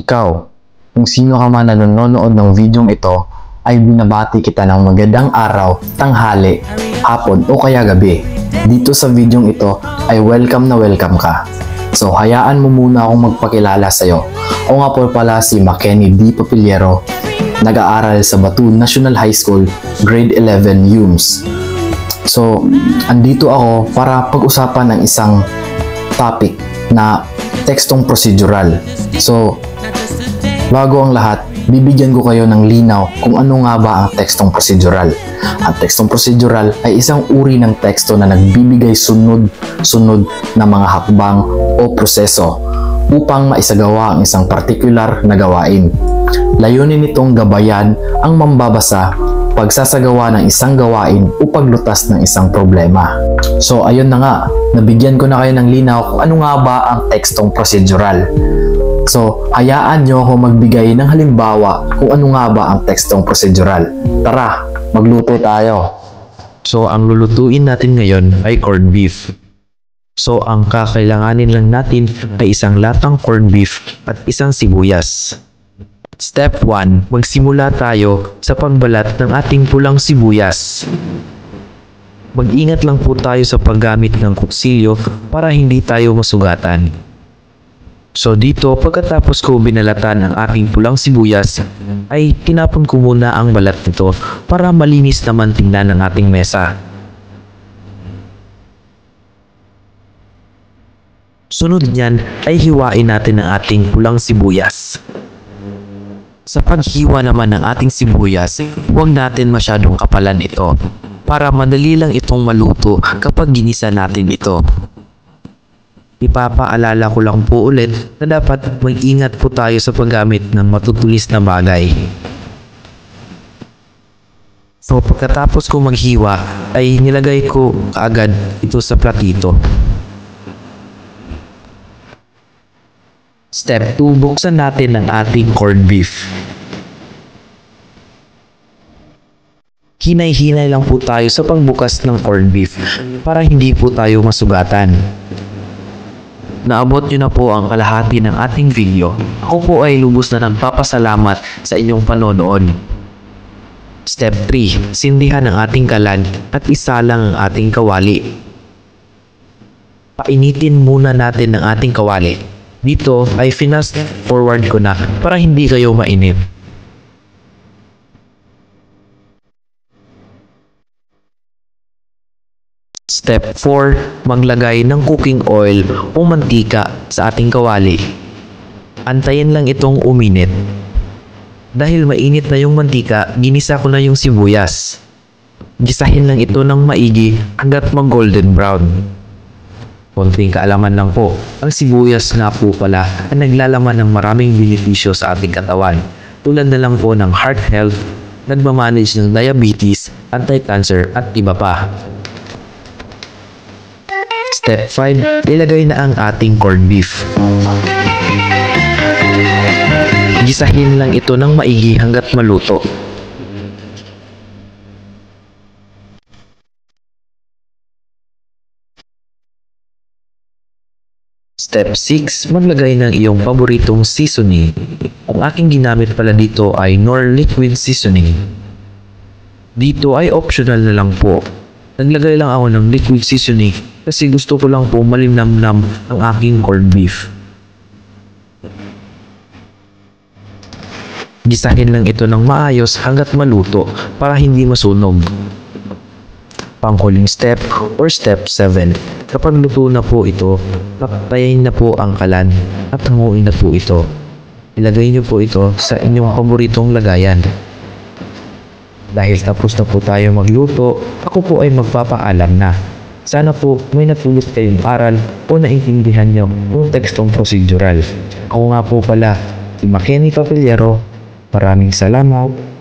Ikaw, kung sino ka man na nanonood ng videong ito, ay binabati kita ng magandang araw, tanghali, hapon o kaya gabi. Dito sa videong ito ay welcome na welcome ka. So hayaan mo muna akong magpakilala sa'yo. Ako nga po pala si Makeni D. Papiliero, nag-aaral sa Batu National High School, Grade 11 UMS. So, andito ako para pag-usapan ng isang topic na tekstong procedural. So, bago ang lahat, bibigyan ko kayo ng linaw kung ano nga ba ang tekstong procedural. Ang tekstong procedural ay isang uri ng teksto na nagbibigay sunod-sunod na mga hakbang o proseso upang maisagawa ang isang particular na gawain. Layunin nitong gabayan ang mambabasa pagsasagawa ng isang gawain o paglutas ng isang problema. So ayun na nga, nabigyan ko na kayo ng linaw kung ano nga ba ang tekstong procedural. So hayaan nyo ako magbigay ng halimbawa kung ano nga ba ang tekstong procedural. Tara, magluto tayo. So, ang lulutuin natin ngayon ay corned beef. So, ang kakailanganin lang natin ay isang latang corned beef at isang sibuyas. Step 1, magsimula tayo sa pagbalat ng ating pulang sibuyas. Mag-ingat lang po tayo sa paggamit ng kutsilyo para hindi tayo masugatan. So dito, pagkatapos ko binalatan ang aking pulang sibuyas, ay tinapon ko muna ang balat nito para malinis naman tingnan ng ating mesa. Sunod niyan ay hiwain natin ang ating pulang sibuyas. Sa paghiwa naman ng ating sibuyas, huwag natin masyadong kapalan ito para madali lang itong maluto kapag ginisa natin ito. Ipapaalala ko lang po ulit na dapat mag-ingat po tayo sa paggamit ng matutulis na bagay. So pagkatapos ko maghiwa ay nilagay ko agad ito sa platito. Step 2, buksan natin ang ating corned beef. Hinay-hinay lang po tayo sa pagbukas ng corned beef para hindi po tayo masugatan. Naabot nyo na po ang kalahati ng ating video. Ako po ay lubos na nagpapasalamat sa inyong panonood. Step 3, sindihan ang ating kalan at isalang ang ating kawali. Painitin muna natin ang ating kawali. Dito ay fast forward ko na para hindi kayo mainip. Step 4, maglagay ng cooking oil o mantika sa ating kawali. Antayin lang itong uminit. Dahil mainit na yung mantika, ginisa ko na yung sibuyas. Gisahin lang ito ng maigi hanggat mag-golden brown. Konting kaalaman lang po, ang sibuyas nga po pala ay naglalaman ng maraming benepisyo sa ating katawan. Tulad na lang po ng heart health, nagmamanage ng diabetes, anti-cancer at iba pa. Step 5, ilagay na ang ating corned beef. Gisahin lang ito ng maigi hanggat maluto. Step 6, maglagay ng iyong paboritong seasoning. Ang aking ginamit pala dito ay Knorr liquid seasoning. Dito ay optional na lang po. Naglagay lang ako ng liquid seasoning kasi gusto ko lang po malinamnam ang aking corned beef. Gisahin lang ito ng maayos hanggat maluto para hindi masunog. Panghuling step or step 7. Kapag luto na po ito, patayin na po ang kalan at hanguin na po ito. Ilagay niyo po ito sa inyong paboritong lagayan. Dahil tapos na po tayo magluto, ako po ay magpapaalam na. Sana po may natulot kayong aral o naintindihan niyo yung tekstong procedural. Ako nga po pala, si Makeni Papiliero. Maraming salamat.